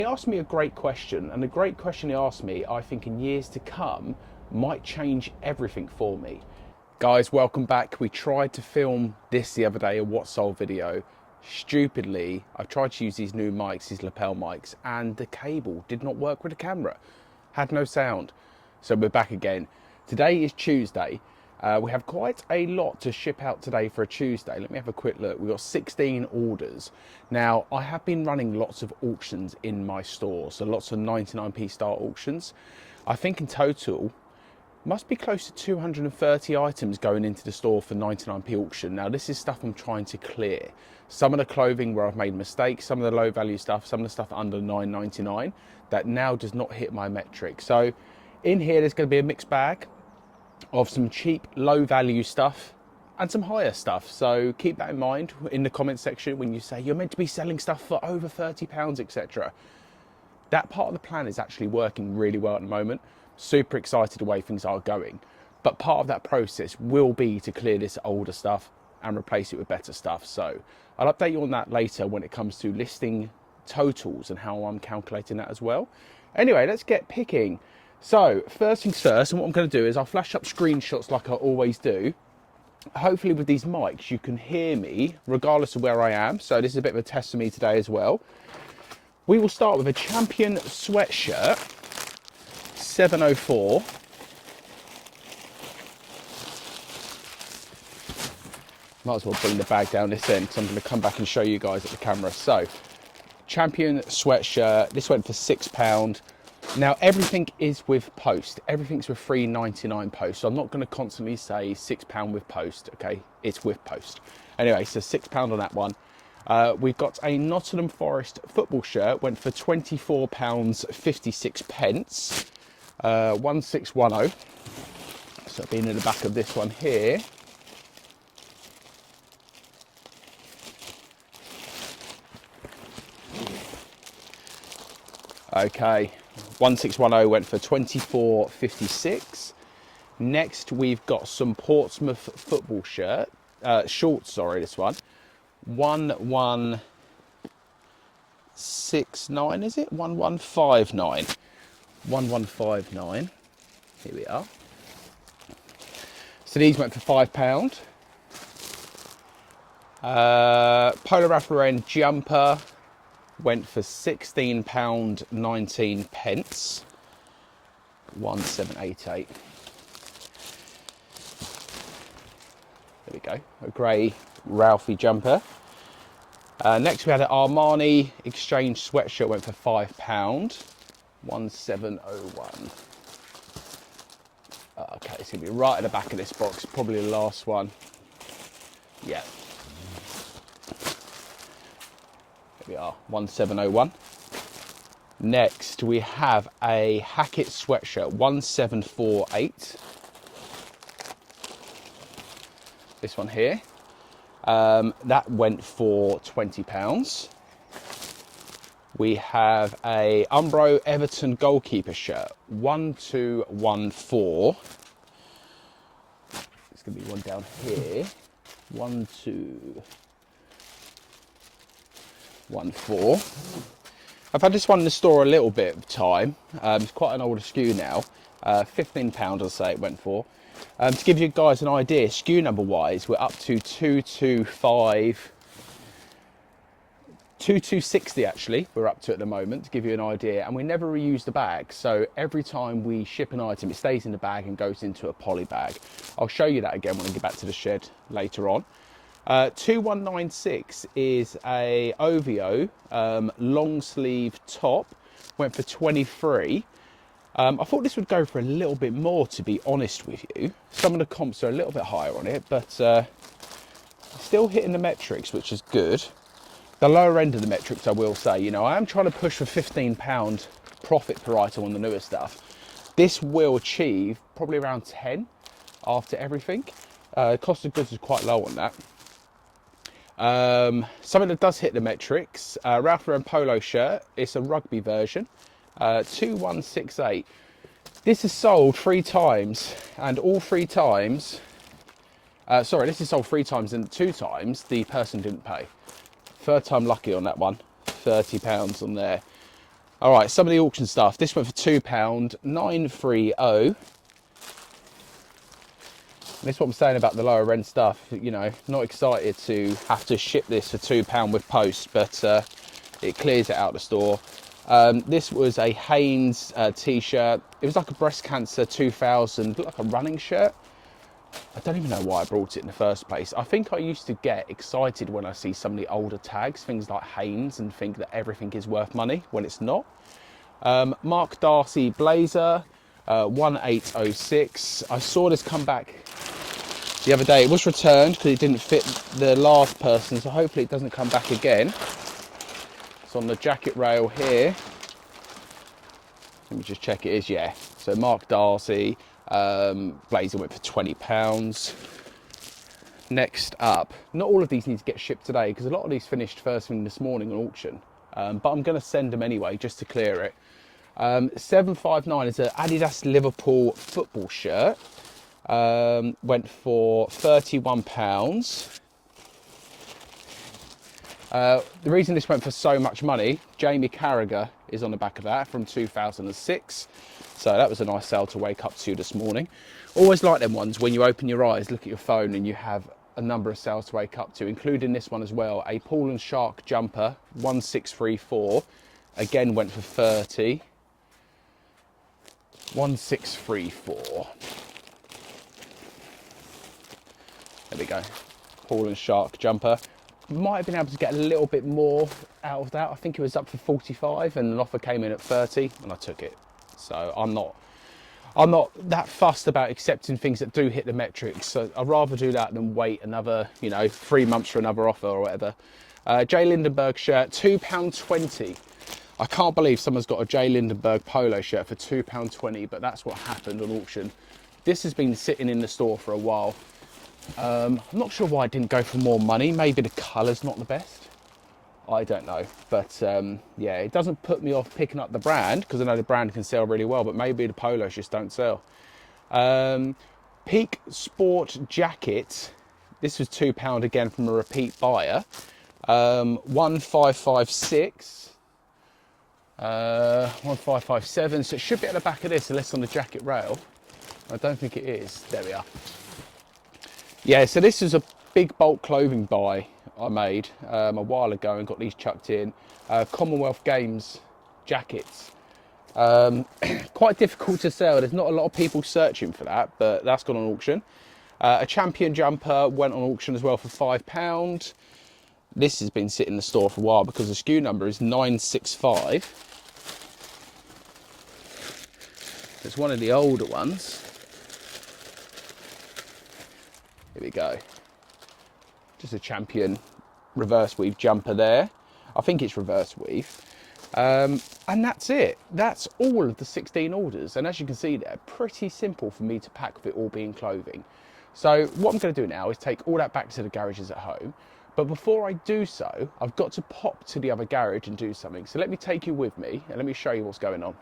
He asked me a great question, and the great question he asked me, I think in years to come, might change everything for me. Guys, welcome back. We tried to film this the other day, a What Sold video. Stupidly, I've tried to use these new mics, these lapel mics, and the cable did not work with the camera. Had no sound. So we're back again. Today is Tuesday. We have quite a lot to ship out today for a Tuesday. Let me have a quick look. We've got 16 orders. Now, I have been running lots of auctions in my store, so lots of 99p start auctions. I think in total, must be close to 230 items going into the store for 99p auction. Now, this is stuff I'm trying to clear. Some of the clothing where I've made mistakes, some of the low value stuff, some of the stuff under $9.99 that now does not hit my metric. So in here, there's going to be a mixed bag of some cheap, low value stuff and some higher stuff. So keep that in mind in the comment section when you say you're meant to be selling stuff for over £30, etc. That part of the plan is actually working really well at the moment. Super excited the way things are going. But part of that process will be to clear this older stuff and replace it with better stuff. So I'll update you on that later when it comes to listing totals and how I'm calculating that as well. Anyway, let's get picking. So first things first, and what I'm going to do is I'll flash up screenshots like I always do. Hopefully with these mics you can hear me regardless of where I am. So this is a bit of a test for me today as well. We will start with a Champion sweatshirt, 704. Might as well bring the bag down this end because I'm going to come back and show you guys at the camera. So Champion sweatshirt, this went for £6. Now everything is with post. Everything's with $3.99 post. So I'm not going to constantly say £6 with post. Okay, it's with post. Anyway, so £6 on that one. We've got a Nottingham Forest football shirt. Went for £24.56. 1610. So being in the back of this one here. Okay. 1610 went for £24.56. Next, we've got some Portsmouth football shorts, this one. 1169, is it? 1159. 1159. Here we are. So these went for £5. Polo Ralph Lauren jumper went for £16.19. 1788. There we go. A grey Ralphie jumper. Next we had an Armani exchange sweatshirt, went for £5. 1701. Okay, it's going to be right at the back of this box, probably the last one. Yeah. There we are, 1701. Next, we have a Hackett sweatshirt, 1748. This one here. That went for £20. We have a Umbro Everton goalkeeper shirt, 1214. There's going to be one down here. 1214. I've had this one in the store a little bit of time. It's quite an older SKU now. £15, as I say, it went for. To give you guys an idea, SKU number wise, we're up to 2260 actually, we're up to at the moment, to give you an idea. And we never reuse the bag. So every time we ship an item, it stays in the bag and goes into a poly bag. I'll show you that again when I get back to the shed later on. 2196 is a OVO long sleeve top, went for 23. I thought this would go for a little bit more, to be honest with you. Some of the comps are a little bit higher on it, but still hitting the metrics, which is good. The lower end of the metrics, I will say, I am trying to push for £15 profit per item on the newer stuff. This will achieve probably around 10 after everything. Cost of goods is quite low on that. Something that does hit the metrics, Ralph Lauren polo shirt. It's a rugby version, 2168. This is sold 3 times, and all 3 times, this is sold 3 times, and 2 times the person didn't pay. Third time lucky on that one. £30 on there. All right, some of the auction stuff. This went for £2,930. This is what I'm saying about the lower end stuff. You know, not excited to have to ship this for £2 with post, but it clears it out the store. This was a Hanes t-shirt. It was like a breast cancer 2000, looked like a running shirt. I don't even know why I brought it in the first place. I think I used to get excited when I see some of the older tags, things like Hanes, and think that everything is worth money when it's not. Mark Darcy blazer, 1806. I saw this come back the other day. It was returned because it didn't fit the last person, so hopefully it doesn't come back again. It's on the jacket rail here. Let me just check it is, yeah. So Mark Darcy, blazer went for £20. Next up, not all of these need to get shipped today because a lot of these finished first thing this morning on auction, but I'm going to send them anyway just to clear it. 759 is an Adidas Liverpool football shirt. Went for £31. The reason this went for so much money, Jamie Carragher is on the back of that from 2006. So that was a nice sale to wake up to this morning. Always like them ones when you open your eyes, look at your phone and you have a number of sales to wake up to, including this one as well. A Paul and Shark jumper, 1634. Again went for 30. 1634. There we go. Paul and Shark jumper. Might have been able to get a little bit more out of that. I think it was up for 45 and an offer came in at 30 and I took it. So I'm not that fussed about accepting things that do hit the metrics. So I'd rather do that than wait another, 3 months for another offer or whatever. J. Lindenberg shirt, £2.20. I can't believe someone's got a J. Lindenberg polo shirt for £2.20, but that's what happened on auction. This has been sitting in the store for a while. I'm not sure why I didn't go for more money. Maybe the colour's not the best. I don't know. But yeah, it doesn't put me off picking up the brand because I know the brand can sell really well, but maybe the polos just don't sell. Peak Sport Jacket. This was £2 again from a repeat buyer. 1556. 1557. So it should be at the back of this unless on the jacket rail. I don't think it is. There we are. Yeah, so this is a big bulk clothing buy I made a while ago and got these chucked in. Commonwealth Games jackets. Quite difficult to sell. There's not a lot of people searching for that, but that's gone on auction. A Champion jumper went on auction as well for £5. This has been sitting in the store for a while because the SKU number is 965. It's one of the older ones. Here we go. Just a Champion reverse weave jumper there. I think it's reverse weave. And that's it. That's all of the 16 orders. And as you can see, they're pretty simple for me to pack with it all being clothing. So what I'm going to do now is take all that back to the garages at home. But before I do so, I've got to pop to the other garage and do something. So let me take you with me and let me show you what's going on.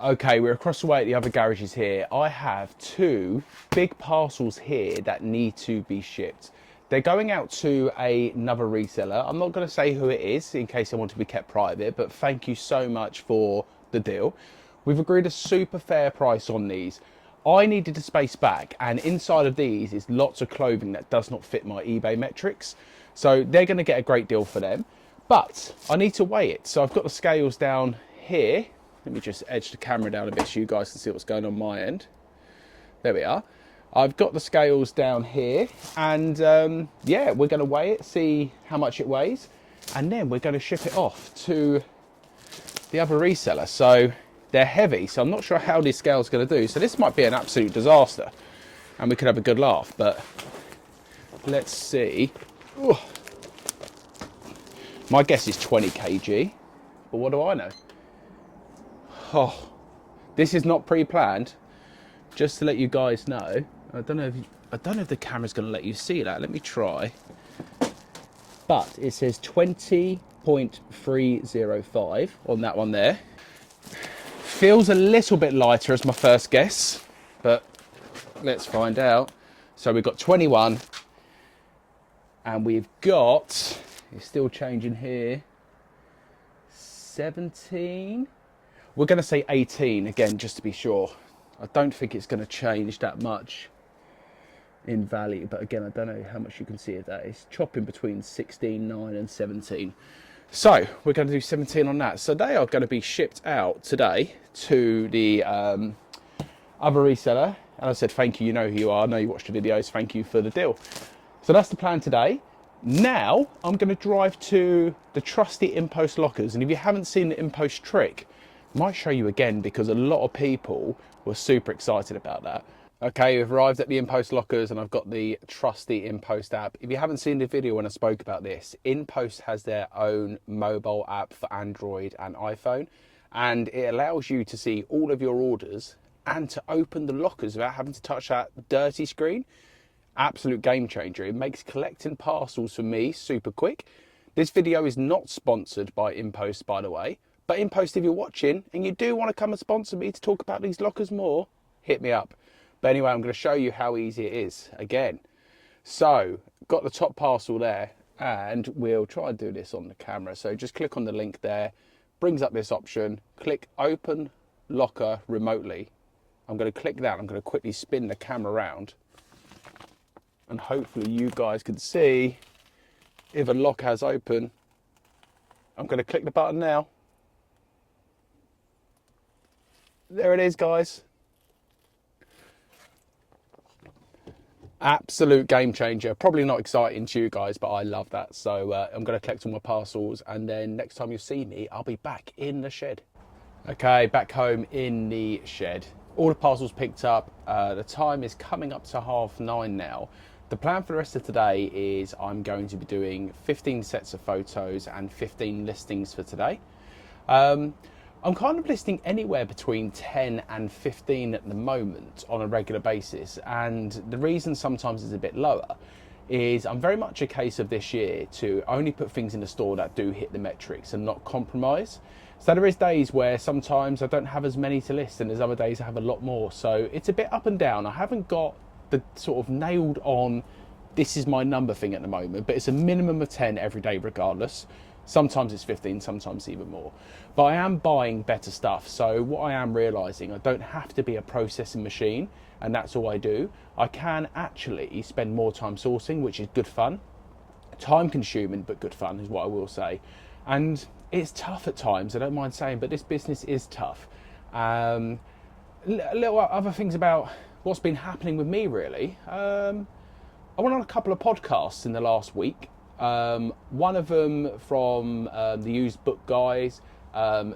Okay, we're across the way at the other garages here. I have 2 big parcels here that need to be shipped. They're going out to another reseller. I'm not going to say who it is in case I want to be kept private, but thank you so much for the deal. We've agreed a super fair price on these. I needed the space back, and inside of these is lots of clothing that does not fit my eBay metrics. So they're going to get a great deal for them, but I need to weigh it. So I've got the scales down here. Let me just edge the camera down a bit so you guys can see what's going on my end. There we are. I've got the scales down here, and yeah, we're going to weigh it, see how much it weighs, and then we're going to ship it off to the other reseller. So they're heavy, so I'm not sure how this scale's going to do. So this might be an absolute disaster, and we could have a good laugh, but let's see. Ooh. My guess is 20 kg, but what do I know? Oh, this is not pre-planned. Just to let you guys know, I don't know if the camera's going to let you see that. Let me try. But it says 20.305 on that one there. Feels a little bit lighter as my first guess, but let's find out. So we've got 21, and we've got, it's still changing here, 17. we're going to say 18 again, just to be sure. I don't think it's going to change that much in value, but again, I don't know how much you can see of that. It's chopping between 16, 9 and 17. So we're going to do 17 on that. So they are going to be shipped out today to the other reseller. And I said, thank you, you know who you are, I know you watched the videos, thank you for the deal. So that's the plan today. Now I'm going to drive to the trusty Inpost lockers. And if you haven't seen the Inpost trick, I might show you again, because a lot of people were super excited about that. Okay, we've arrived at the Inpost lockers and I've got the trusty Inpost app. If you haven't seen the video when I spoke about this, Inpost has their own mobile app for Android and iPhone, and it allows you to see all of your orders and to open the lockers without having to touch that dirty screen. Absolute game changer. It makes collecting parcels for me super quick. This video is not sponsored by Inpost, by the way, but Inpost, if you're watching and you do want to come and sponsor me to talk about these lockers more, hit me up. But anyway, I'm going to show you how easy it is again. So, got the top parcel there, and we'll try and do this on the camera. So just click on the link there, brings up this option, click open locker remotely. I'm going to click that, I'm going to quickly spin the camera around, and hopefully you guys can see if a lock has open. I'm going to click the button now. There it is, guys. Absolute game changer. Probably not exciting to you guys, but I love that. So I'm going to collect all my parcels, and then next time you see me, I'll be back in the shed. Okay, back home in the shed. All the parcels picked up. The time is coming up to 9:30 now. The plan for the rest of today is I'm going to be doing 15 sets of photos and 15 listings for today. I'm kind of listing anywhere between 10 and 15 at the moment on a regular basis, and the reason sometimes it's a bit lower is I'm very much a case of this year to only put things in the store that do hit the metrics and not compromise. So there is days where sometimes I don't have as many to list, and there's other days I have a lot more. So it's a bit up and down. I haven't got the sort of nailed on this is my number thing at the moment, but it's a minimum of 10 every day regardless. Sometimes it's 15, sometimes even more. But I am buying better stuff. So what I am realizing, I don't have to be a processing machine and that's all I do. I can actually spend more time sourcing, which is good fun. Time consuming, but good fun is what I will say. And it's tough at times, I don't mind saying, but this business is tough. Little other things about what's been happening with me really. I went on a couple of podcasts in the last week. One of them from the Used Book guys,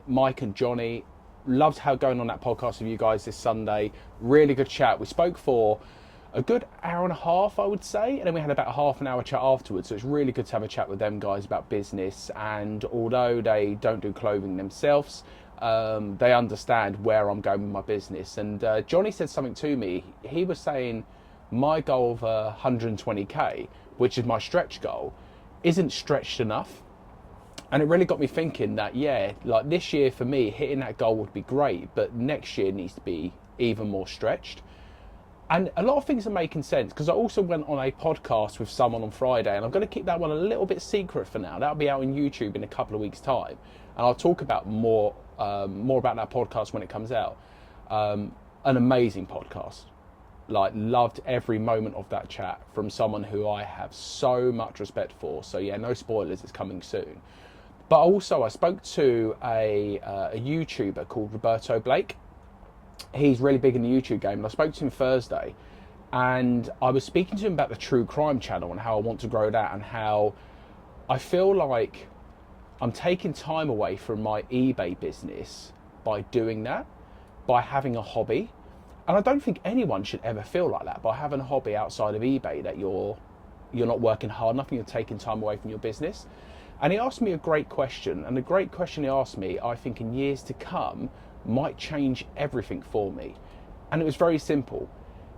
Mike and Johnny. Loved how going on that podcast with you guys this Sunday. Really good chat. We spoke for a good hour and a half, I would say, and then we had about a half an hour chat afterwards. So it's really good to have a chat with them guys about business. And although they don't do clothing themselves, they understand where I'm going with my business. And Johnny said something to me. He was saying my goal of 120k, which is my stretch goal, isn't stretched enough. And it really got me thinking that, yeah, like this year for me, hitting that goal would be great, but next year needs to be even more stretched. And a lot of things are making sense, because I also went on a podcast with someone on Friday, and I'm going to keep that one a little bit secret for now. That'll be out on YouTube in a couple of weeks' time, and I'll talk about more about that podcast when it comes out. An amazing podcast. Like, loved every moment of that chat from someone who I have so much respect for. So yeah, no spoilers, it's coming soon. But also I spoke to a YouTuber called Roberto Blake. He's really big in the YouTube game, and I spoke to him Thursday, and I was speaking to him about the true crime channel and how I want to grow that, and how I feel like I'm taking time away from my eBay business by doing that, by having a hobby. And I don't think anyone should ever feel like that, by having a hobby outside of eBay, that you're not working hard enough and you're taking time away from your business. And he asked me a great question, and the great question he asked me, I think in years to come, might change everything for me. And it was very simple.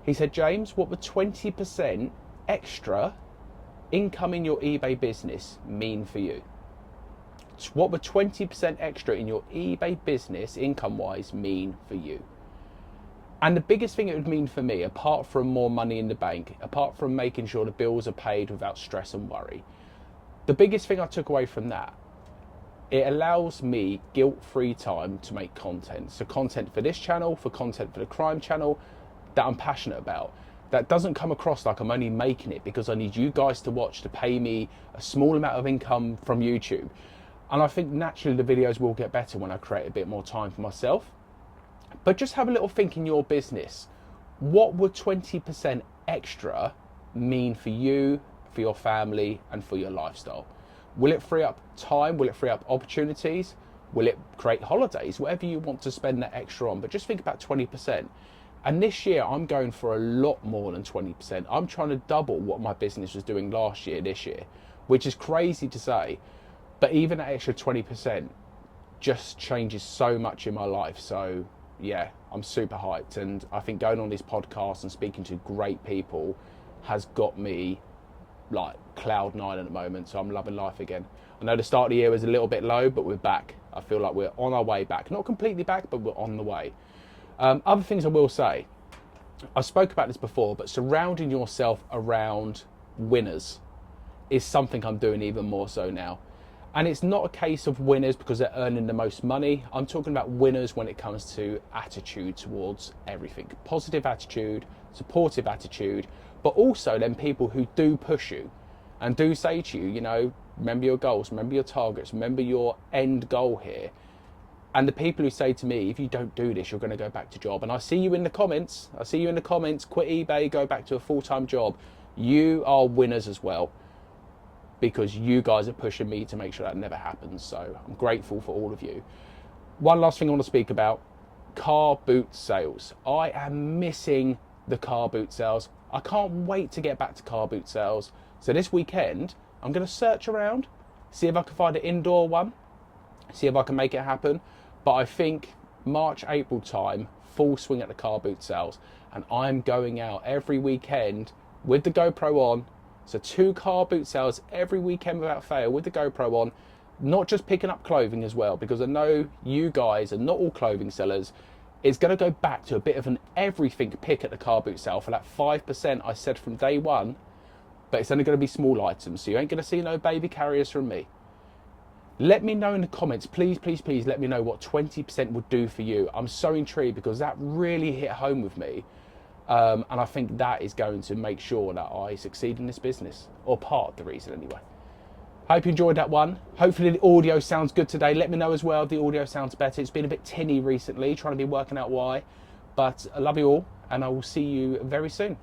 He said, James, what would 20% extra income in your eBay business mean for you? What would 20% extra in your eBay business, income-wise, mean for you? And the biggest thing it would mean for me, apart from more money in the bank, apart from making sure the bills are paid without stress and worry, the biggest thing I took away from that it allows me guilt-free time to make content. So content for this channel, for content for the crime channel that I'm passionate about. That doesn't come across like I'm only making it because I need you guys to watch to pay me a small amount of income from YouTube. And I think naturally the videos will get better when I create a bit more time for myself. But just have a little think in your business. What would 20% extra mean for you, for your family, and for your lifestyle? Will it free up time? Will it free up opportunities? Will it create holidays? Whatever you want to spend that extra on, but just think about 20%. And this year I'm going for a lot more than 20%. I'm trying to double what my business was doing last year, this year, which is crazy to say, but even that extra 20% just changes so much in my life. So yeah, I'm super hyped. And I think going on this podcast and speaking to great people has got me like cloud nine at the moment. So I'm loving life again. I know the start of the year was a little bit low, but we're back. I feel like we're on our way back. Not completely back, but we're on the way. Other things I will say, I spoke about this before, but surrounding yourself around winners is something I'm doing even more so now. And it's not a case of winners because they're earning the most money. I'm talking about winners when it comes to attitude towards everything. Positive attitude, supportive attitude, but also then people who do push you and do say to you, you know, remember your goals, remember your targets, remember your end goal here. And the people who say to me, if you don't do this, you're going to go back to job. And I see you in the comments. Quit eBay, go back to a full-time job. You are winners as well, because you guys are pushing me to make sure that never happens. So I'm grateful for all of you. One last thing I want to speak about, car boot sales. I am missing the car boot sales. I can't wait to get back to car boot sales. So this weekend, I'm going to search around, see if I can find an indoor one, see if I can make it happen. But I think March, April time, full swing at the car boot sales. And I'm going out every weekend with the GoPro on. So 2 car boot sales every weekend without fail with the GoPro on. Not just picking up clothing as well, because I know you guys are not all clothing sellers. It's going to go back to a bit of an everything pick at the car boot sale for that 5% I said from day one. But it's only going to be small items. So you ain't going to see no baby carriers from me. Let me know in the comments, please, please, please let me know what 20% would do for you. I'm so intrigued because that really hit home with me. And I think that is going to make sure that I succeed in this business, or part of the reason anyway. Hope you enjoyed that one. Hopefully the audio sounds good today. Let me know as well if the audio sounds better. It's been a bit tinny recently, trying to be working out why. But I love you all, and I will see you very soon.